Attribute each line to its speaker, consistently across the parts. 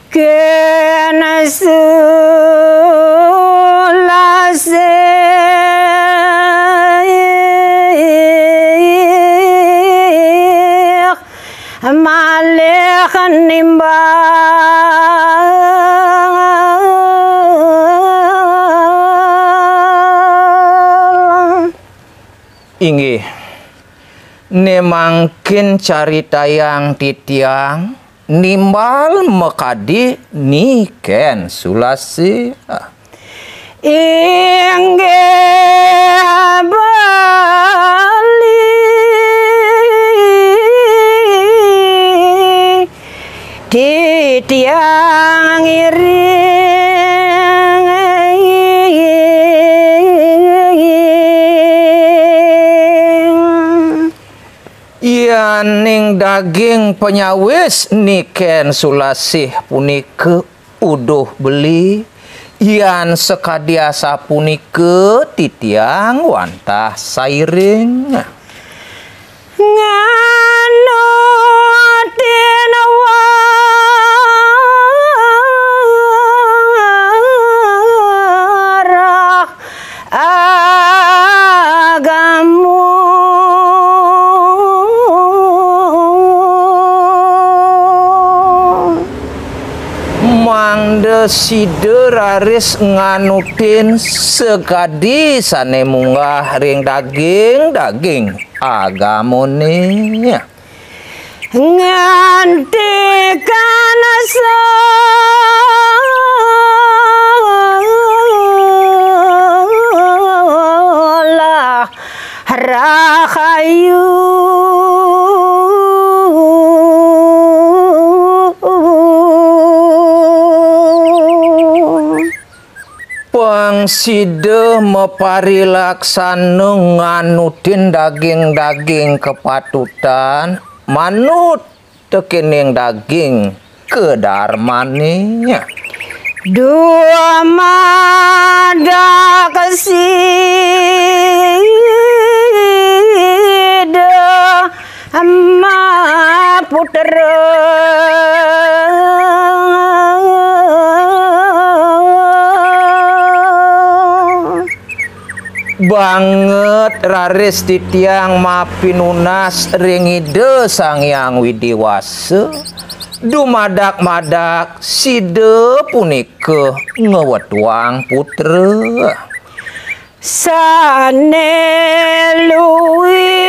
Speaker 1: Kena sulase malih nimbal.
Speaker 2: Inggih, nemangkin carita yang titiang nimbal mekadi niken sulasi.
Speaker 1: Inggih bali titiang iring
Speaker 2: Yaning daging penyawis niken sulasih punike uduh beli yan sekadiasa punike titiang wantah sairing
Speaker 1: nganu tinawarah agamu
Speaker 2: mangde sideraris nganutin segadi sane munggah ring daging agamone
Speaker 1: ngantikan salah rahayu
Speaker 2: pangside meparilaksana nganutin daging kepatutan manut tekening daging kedarmane
Speaker 1: dua mada kasida amma putra
Speaker 2: banget raris titiang mapinunas ringide sang yang widiwase dumadak-madak side punike ngewetwang putra
Speaker 1: sane luwi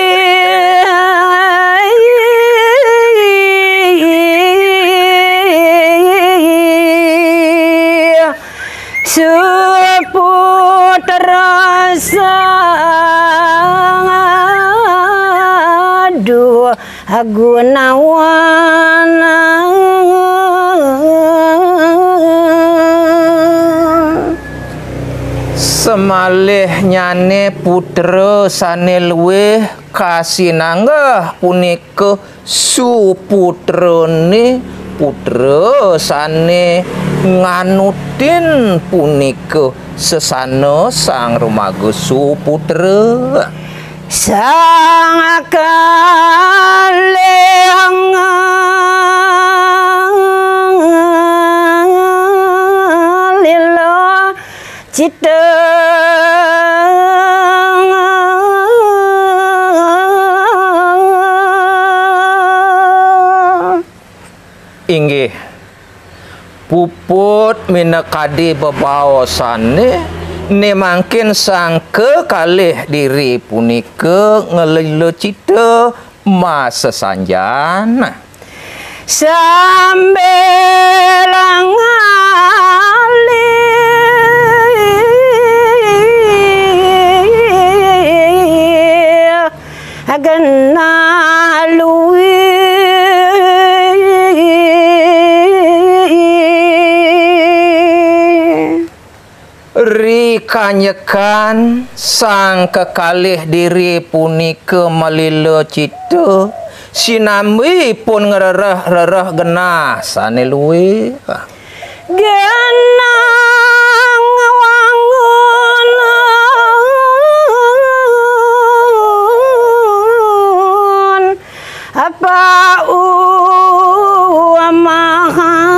Speaker 1: seputra sadu Gunawan
Speaker 2: semalih nyane putra sane luwih kasinanggah punika suputrane putra sane nganutin punika sesana sang rumaga suputra
Speaker 1: sang kaleng lila cita
Speaker 2: inggih puput minekadi bebaosane nemangkin sang kekalih diri punika ngelilo cita masa sanjana
Speaker 1: sambil ngalir agena luwi
Speaker 2: rikanyekan sang kekalih diri punika melilo cita sinambi pun ngerereh-rereh genah sane luwe
Speaker 1: genang wangun apa uamahan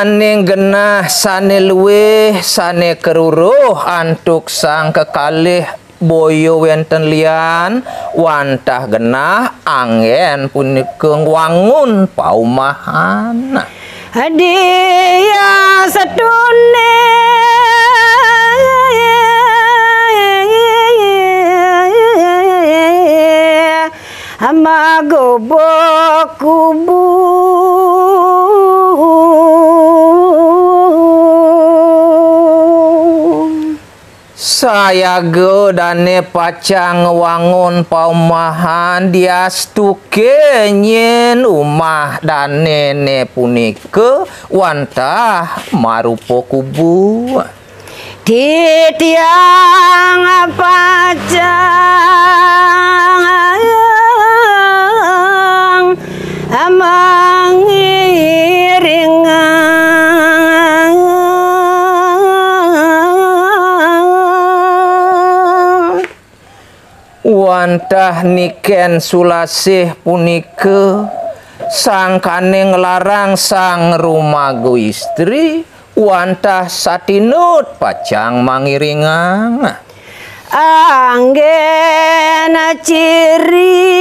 Speaker 2: Maning genah sane luweh sane keruruh antuk sang kekalih boyo wenten lian wantah genah angin punika wangun paumahan.
Speaker 1: Dia sedune amagobok kubu
Speaker 2: saya dane pacang wangun paumahan diastuke nyen umah dane ne punike wantah marupo kubu
Speaker 1: di tiang pacang amang
Speaker 2: wantah niken sulasih punike sangkane nglarang sang rumago istri wantah satinut pacang mangiringang
Speaker 1: anggen ciri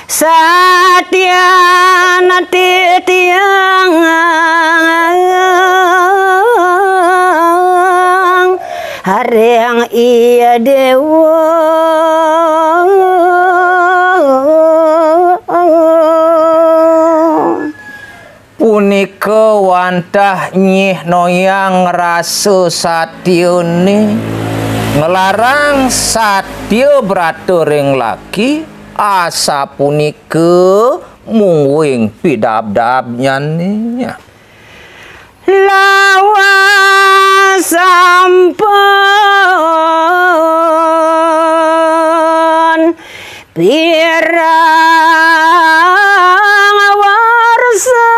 Speaker 1: Satya titiang hareng iya dewa
Speaker 2: punika wantah nyih noyang rasa satyane ngelarang satya braturing laki asa punika mungwing pidabdabnyane
Speaker 1: lawas sampun pirang warsa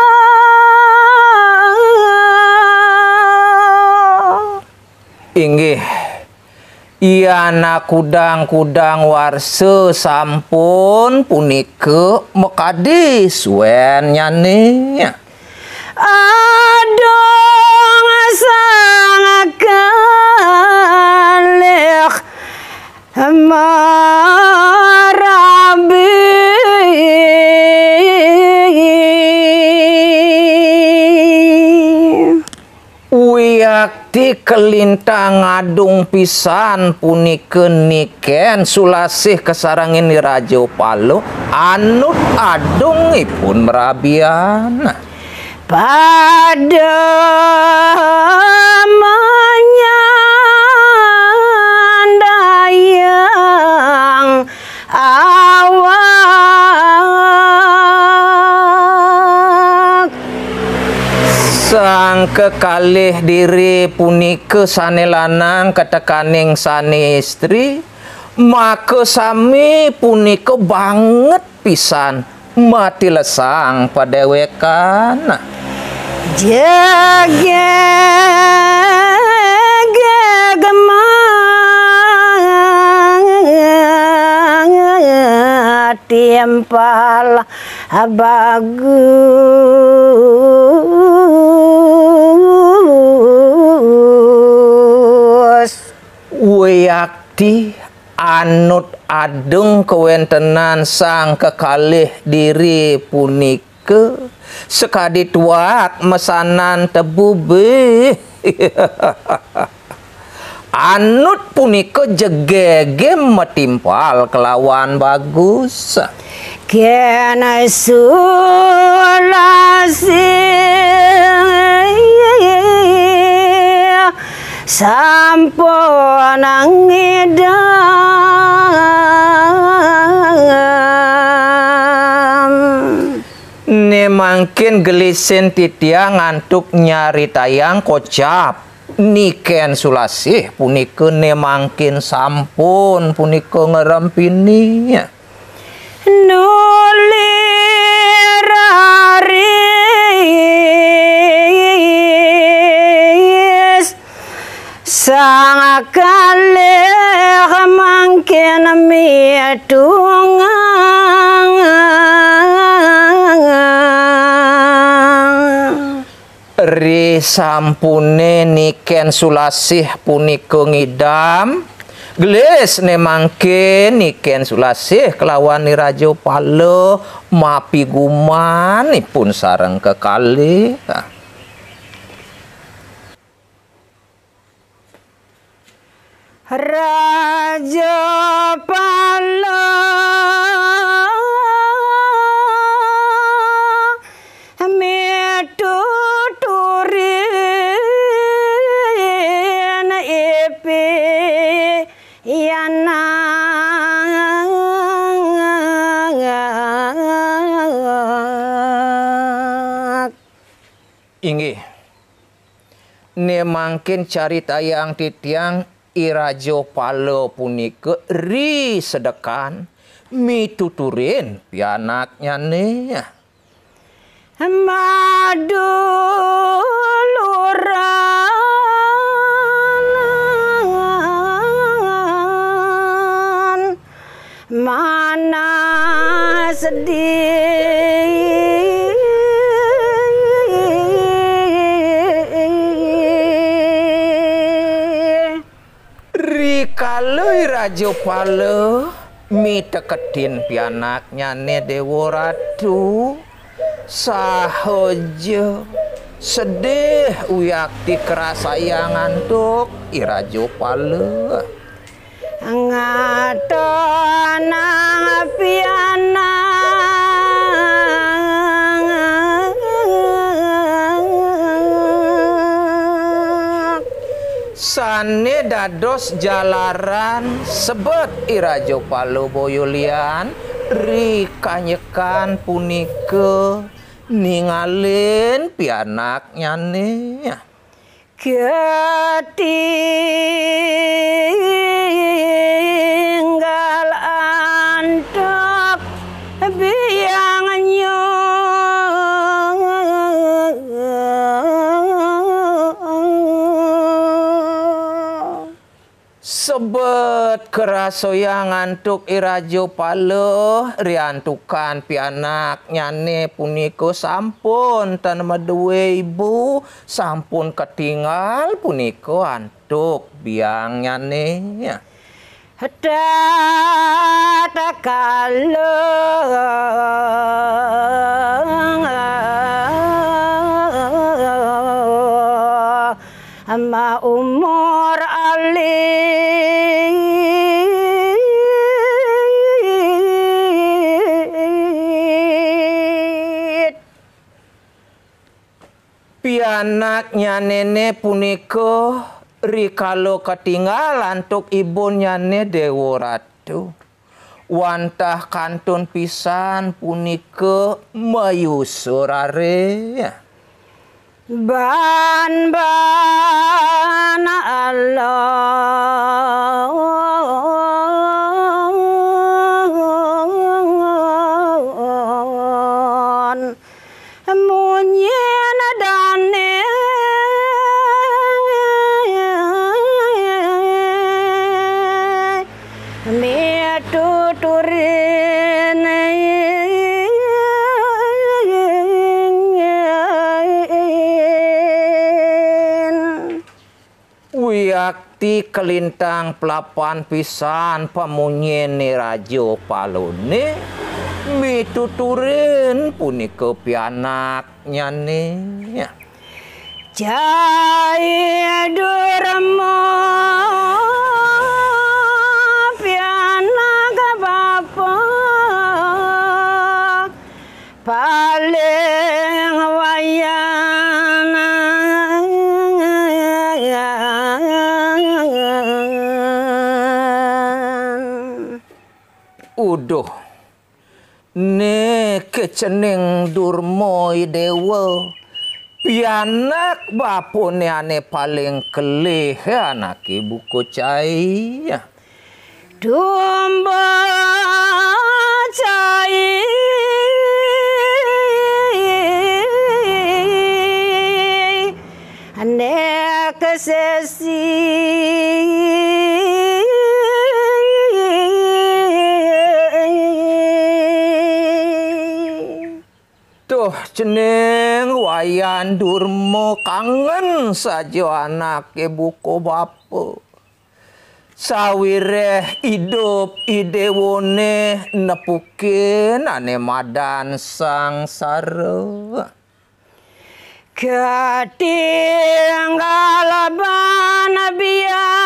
Speaker 2: inggih Iyana kudang-kudang warsa sampun punika mekadi suwen nyane
Speaker 1: adong sang kalih marabi
Speaker 2: Wiyakti kelintang ngadung pisan punika niken sulasih kesarangin di Raja Palo anut adungipun merabian
Speaker 1: pada menyandayang awak
Speaker 2: sang kekalih diri punika sane lanang ketekaning sane istri maka sami punika banget pisan mati lesang padewekan
Speaker 1: tiempal bagus
Speaker 2: wiyakti anut adung kewentenan sang kekalih diri punika sekadi tuak mesanan tebube anut punika jegege metimpal kelawan bagus
Speaker 1: kena sulasi sampun ngidam
Speaker 2: ne mangkin gelisin titiang ngantuk nyari tayang kocap niken sulasih punika ne mangkin sampun punika ngerempini
Speaker 1: nuliraris sang kalih mangkin
Speaker 2: Ri sampune niken Sulasih punika ngidam gelis ne mangke niken Sulasih kelawan ni Raja Pala mapi gumanipun sareng kekalih.
Speaker 1: Raja Pala metuturin ipi yana
Speaker 2: inggih ne mangkin carita yang titiang Irajo Pala punika ri sedekan mituturin pianaknya nih.
Speaker 1: Madu luran mana sedih
Speaker 2: Rikala Raja Pala miteketin pianaknya ne Dewa Ratu sahaja sedih uyakti kerasayangan tuk Irajo Pala
Speaker 1: ngatona piana
Speaker 2: sane dados jalaran sebet Irajo Pala Boyolian rikanyekan punika ningalin pianaknya nih
Speaker 1: ketinggal antuk biangnya
Speaker 2: sebet kerasoyangan tuk Irajo Pala riantukan pianaknya ne puniko sampun tan madue ibu sampun ketinggal puniko antuk biangnya ne
Speaker 1: tata ama umur alit
Speaker 2: pianaknya nenek puniko rikalo ketinggalan tuk ibunya ne Dewa Ratu wantah kantun pisan puniko mayusurare
Speaker 1: ban alon munyen dane metuturin
Speaker 2: wiakti kelintang pelapan pisan pamunyen ni Raja Pala ne mituturin punika pianaknya ne
Speaker 1: Jaya durma pianak bapa paling wayana
Speaker 2: uduh ne kecening durmoy dewa pianak bapune ane paling kelih anak ibu kocai
Speaker 1: domba cai ane kesesi
Speaker 2: Aduh cening wayan durmo kangen saja anak buku bapa. Sawireh hidup idewone nepukin ane madan sangsara.
Speaker 1: Ketinggalan biang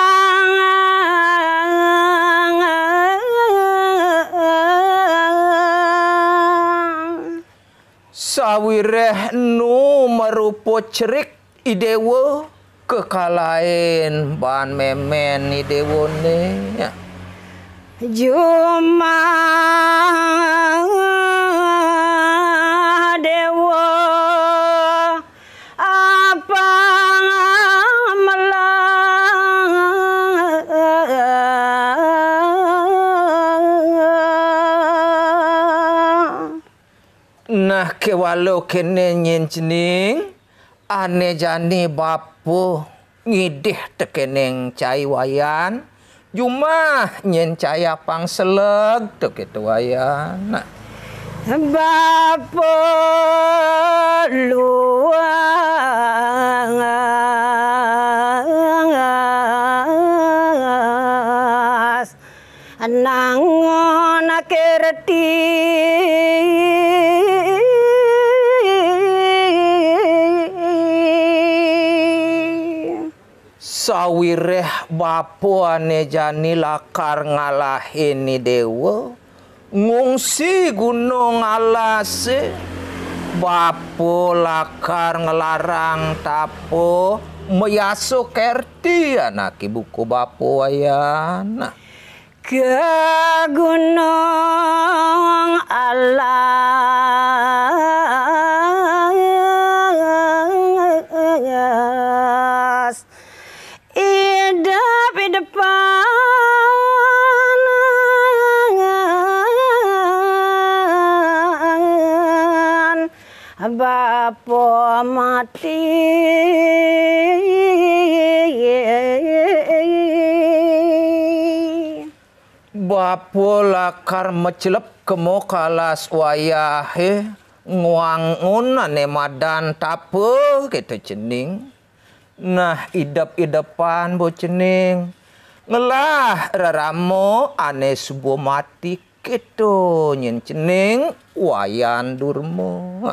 Speaker 2: sawireh nu merupo cerik idewo kekalain ban memen idewone
Speaker 1: Juma dewa apa
Speaker 2: nah kewalau kene nyen cening ane jani bapu ngidih tekeneng cai wayan Juma nyen caya pang seleg teket wayan
Speaker 1: Bapa luas nangon kerti
Speaker 2: sawireh bapu ane jani lakar ngalahin ni dewa ngungsi gunung alase bapu lakar ngelarang tapo meyaso kerti anak ibuku bapu wayana
Speaker 1: ke gunung alas idap depan Bapa mati
Speaker 2: Bapu lakar mecelep kemo kalas wayahe nguangun ane madan tape kita cening nah idap-idapan bo cening ngelah raramo ane subuh mati keto nyen cening wayan durmo